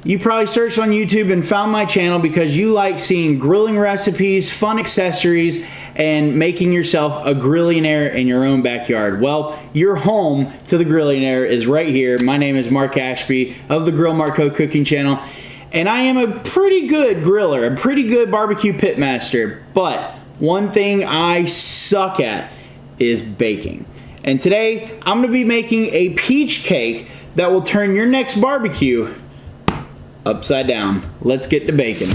You probably searched on YouTube and found my channel because you like seeing grilling recipes, fun accessories, and making yourself a grillionaire in your own backyard. Well, your home to the grillionaire is right here. My name is Mark Ashby of the Grill Marco Cooking Channel, and I am a pretty good griller, a pretty good barbecue pitmaster, but one thing I suck at is baking. And today, I'm gonna be making a peach cake that will turn your next barbecue upside down. Let's get to baking.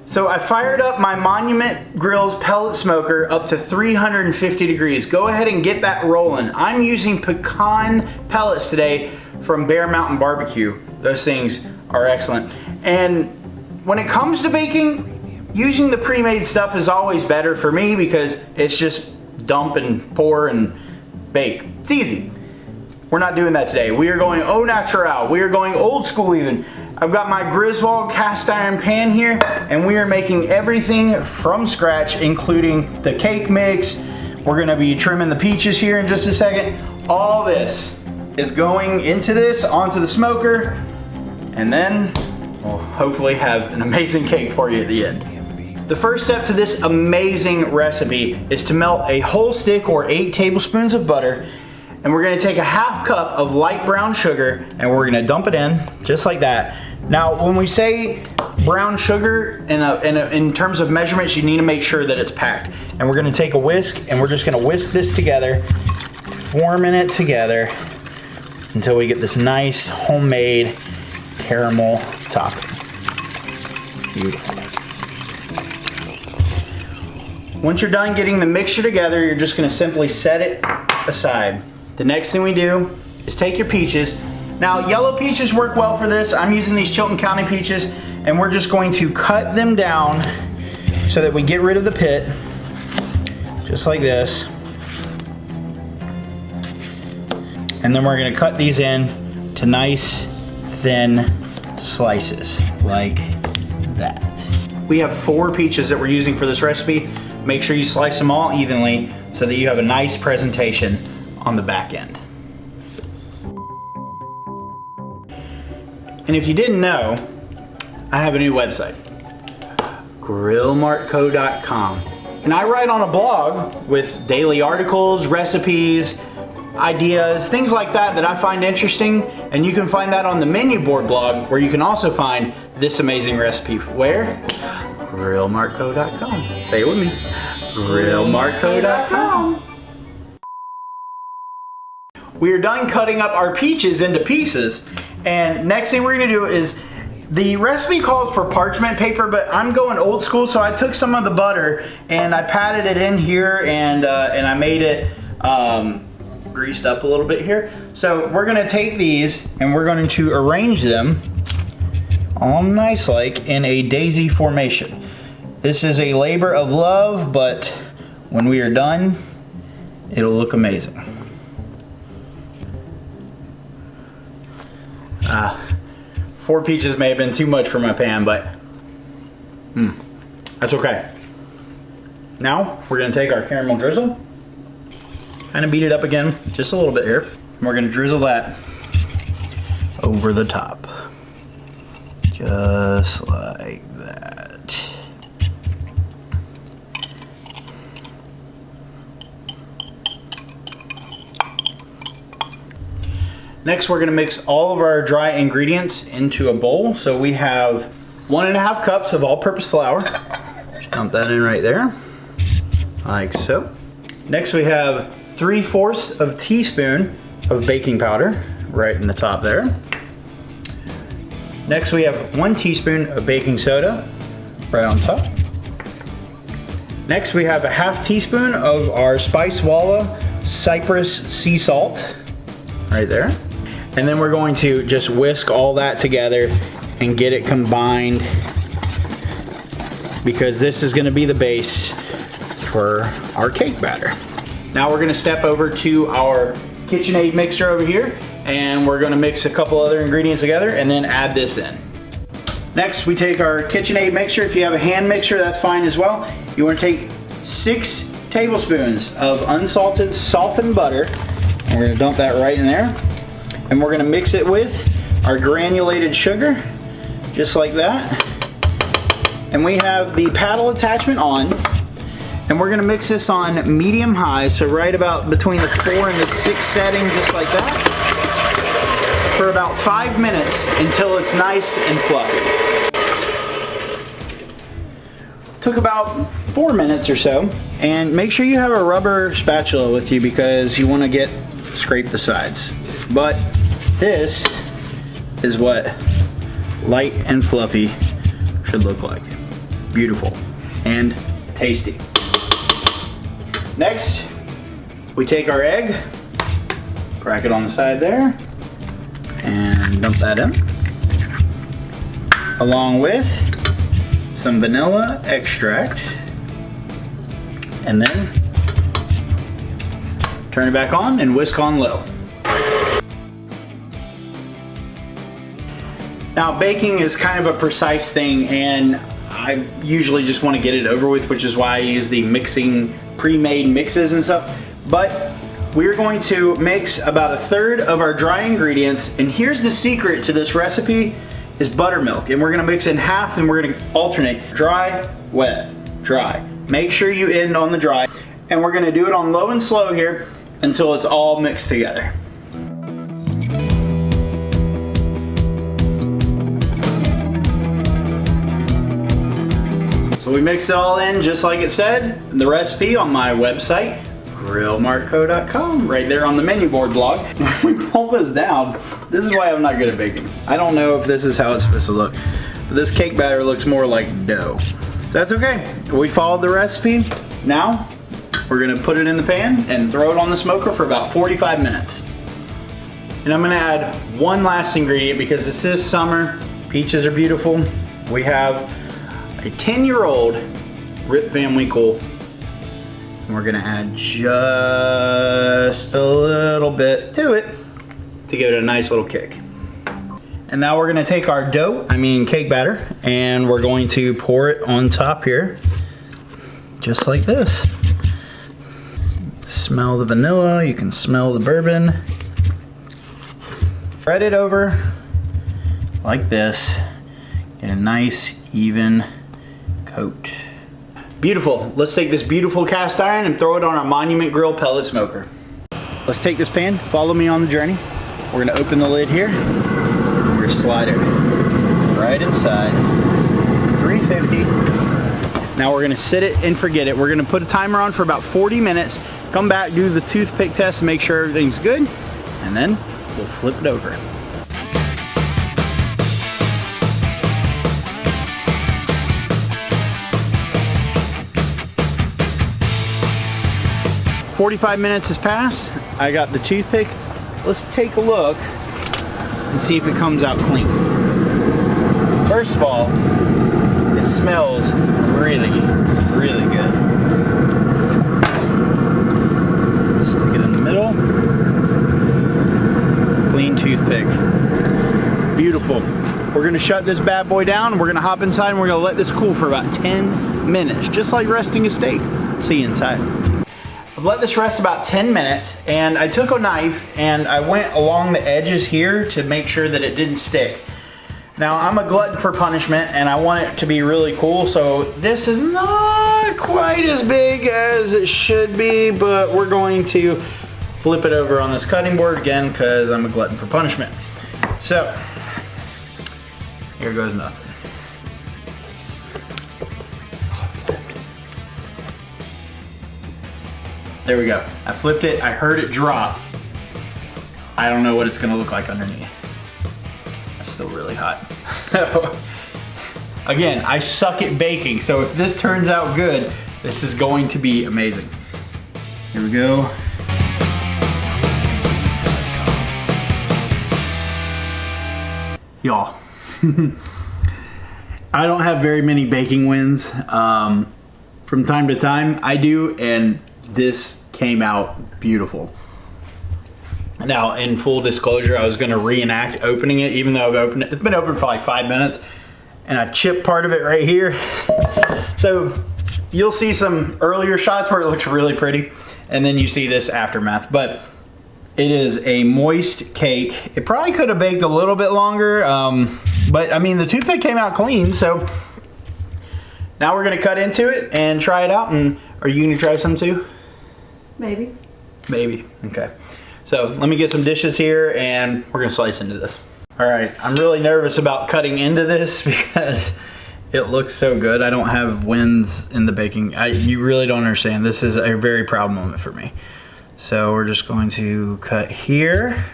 So I fired up my Monument Grills pellet smoker up to 350 degrees. Go ahead and get that rolling. I'm using pecan pellets today from Bear Mountain Barbecue. Those things are excellent. And when it comes to baking, using the pre-made stuff is always better for me because it's just dump and pour and bake. It's easy. We're not doing that today. We are going au naturel. We are going old school even. I've got my Griswold cast iron pan here, and we are making everything from scratch, including the cake mix. We're gonna be trimming the peaches here in just a second. All this is going into this, onto the smoker, and then we'll hopefully have an amazing cake for you at the end. The first step to this amazing recipe is to melt a whole stick or 8 tablespoons of butter, and we're gonna take a half cup of light brown sugar and we're gonna dump it in just like that. Now, when we say brown sugar in terms of measurements, you need to make sure that it's packed. And we're gonna take a whisk and we're just gonna whisk this together, forming it together until we get this nice homemade caramel topping. Beautiful. Once you're done getting the mixture together, you're just gonna simply set it aside. The next thing we do is take your peaches. Now, yellow peaches work well for this. I'm using these Chilton County peaches, and we're just going to cut them down so that we get rid of the pit, just like this. And then we're gonna cut these in to nice, thin slices, like that. We have 4 peaches that we're using for this recipe. Make sure you slice them all evenly so that you have a nice presentation on the back end. And if you didn't know, I have a new website, grillmartco.com. And I write on a blog with daily articles, recipes, ideas, things like that that I find interesting. And you can find that on the menu board blog, where you can also find this amazing recipe. Where? grillmartco.com. Say it with me. grillmartco.com. We are done cutting up our peaches into pieces, and next thing we're gonna do is, the recipe calls for parchment paper, but I'm going old school, so I took some of the butter and I patted it in here, and I made it greased up a little bit here. So we're gonna take these and we're going to arrange them all nice like in a daisy formation. This is a labor of love, but when we are done, it'll look amazing. 4 peaches may have been too much for my pan, but that's okay. Now we're gonna take our caramel drizzle, kind of beat it up again just a little bit here, and we're gonna drizzle that over the top, just like that. Next, we're gonna mix all of our dry ingredients into a bowl. So we have 1.5 cups of all-purpose flour. Just dump that in right there, like so. Next, we have 3/4 of a teaspoon of baking powder, right in the top there. Next, we have 1 teaspoon of baking soda, right on top. Next, we have a 1/2 teaspoon of our Spice Walla Cypress sea salt, right there. And then we're going to just whisk all that together and get it combined, because this is going to be the base for our cake batter. Now we're gonna step over to our KitchenAid mixer over here, and we're gonna mix a couple other ingredients together and then add this in. Next, we take our KitchenAid mixer. If you have a hand mixer, that's fine as well. You wanna take 6 tablespoons of unsalted softened butter. And we're gonna dump that right in there. And we're gonna mix it with our granulated sugar, just like that. And we have the paddle attachment on. And we're gonna mix this on medium high, so right about between the 4 and the 6 setting, just like that, for about 5 minutes until it's nice and fluffy. Took about 4 minutes or so, and make sure you have a rubber spatula with you because you wanna scrape the sides. But this is what light and fluffy should look like. Beautiful and tasty. Next, we take our egg, crack it on the side there, and dump that in, along with some vanilla extract, and then turn it back on and whisk on low. Now, baking is kind of a precise thing, and I usually just want to get it over with, which is why I use the pre-made mixes and stuff. But we're going to mix about 1/3 of our dry ingredients, and here's the secret to this recipe is buttermilk. And we're gonna mix in half, and we're gonna alternate dry, wet, dry. Make sure you end on the dry, and we're gonna do it on low and slow here until it's all mixed together. So we mix it all in just like it said. The recipe on my website, grillmartco.com, right there on the menu board blog. When we pull this down, this is why I'm not good at baking. I don't know if this is how it's supposed to look, but this cake batter looks more like dough. So that's okay. We followed the recipe. Now, we're gonna put it in the pan and throw it on the smoker for about 45 minutes. And I'm gonna add one last ingredient because this is summer. Peaches are beautiful. We have a 10-year-old Rip Van Winkle. And we're gonna add just a little bit to it to give it a nice little kick. And now we're gonna take our cake batter, and we're going to pour it on top here, just like this. Smell the vanilla, you can smell the bourbon. Spread it over like this, get a nice even coat. Beautiful. Let's take this beautiful cast iron and throw it on our Monument Grill pellet smoker. Let's take this pan, follow me on the journey. We're gonna open the lid here. We're gonna slide it right inside. 350. Now we're gonna sit it and forget it. We're gonna put a timer on for about 40 minutes. Come back, do the toothpick test, make sure everything's good, and then we'll flip it over. 45 minutes has passed. I got the toothpick. Let's take a look and see if it comes out clean. First of all, it smells really, really good. Stick it in the middle. Clean toothpick. Beautiful. We're gonna shut this bad boy down. We're gonna hop inside and we're gonna let this cool for about 10 minutes, just like resting a steak. See you inside. I've let this rest about 10 minutes, and I took a knife and I went along the edges here to make sure that it didn't stick. Now, I'm a glutton for punishment and I want it to be really cool, so this is not quite as big as it should be, but we're going to flip it over on this cutting board again because I'm a glutton for punishment. So, here goes nothing. There we go. I flipped it, I heard it drop. I don't know what it's gonna look like underneath. It's still really hot. Again, I suck at baking, so if this turns out good, this is going to be amazing. Here we go. Y'all, I don't have very many baking wins. from time to time. I do, and this came out beautiful. Now, in full disclosure, I was gonna reenact opening it, even though I've opened it. It's been open for like 5 minutes, and I chipped part of it right here. So you'll see some earlier shots where it looks really pretty, and then you see this aftermath. But it is a moist cake. It probably could have baked a little bit longer, but I mean, the toothpick came out clean, so now we're gonna cut into it and try it out. And are you gonna try some too? Maybe. Maybe, okay. So let me get some dishes here and we're gonna slice into this. All right, I'm really nervous about cutting into this because it looks so good. I don't have wins in the baking. You really don't understand. This is a very proud moment for me. So we're just going to cut here.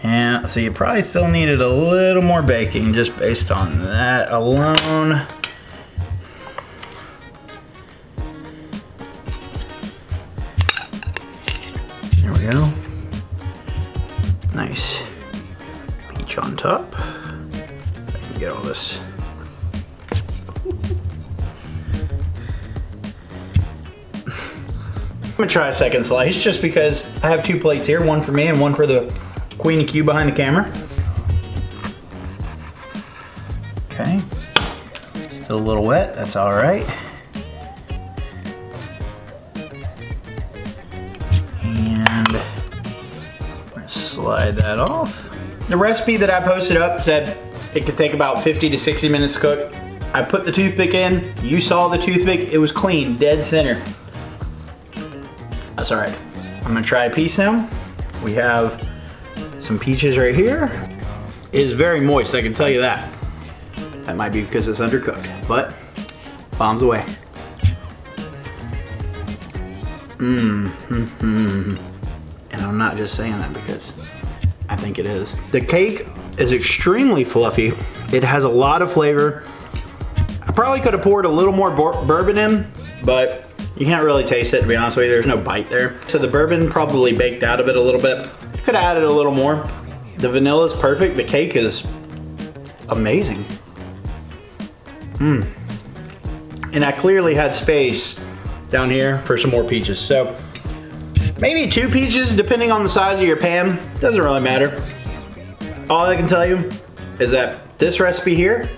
And so you probably still needed a little more baking just based on that alone. There we go. Nice. Peach on top. I can get all this. I'm gonna try a second slice just because I have 2 plates here, one for me and one for the Queen of Q behind the camera. Okay, still a little wet, that's all right. And I'm gonna slide that off. The recipe that I posted up said it could take about 50 to 60 minutes to cook. I put the toothpick in, you saw the toothpick, it was clean, dead center. That's all right. I'm gonna try a piece now. We have some peaches right here. It is very moist, I can tell you that. That might be because it's undercooked, but bombs away. And I'm not just saying that because I think it is. The cake is extremely fluffy. It has a lot of flavor. I probably could have poured a little more bourbon in, but you can't really taste it, to be honest with you. There's no bite there. So the bourbon probably baked out of it a little bit. Could have added a little more. The vanilla is perfect. The cake is amazing. And I clearly had space down here for some more peaches. So maybe 2 peaches, depending on the size of your pan. Doesn't really matter. All I can tell you is that this recipe here,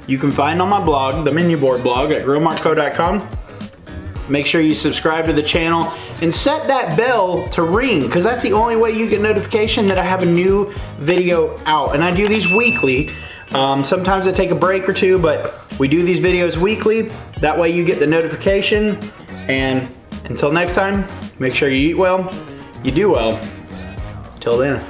you can find on my blog, the menu board blog at grillmartco.com. Make sure you subscribe to the channel and set that bell to ring, because that's the only way you get notification that I have a new video out. And I do these weekly. Sometimes I take a break or 2, but we do these videos weekly. That way you get the notification. And until next time, make sure you eat well, you do well. Till then.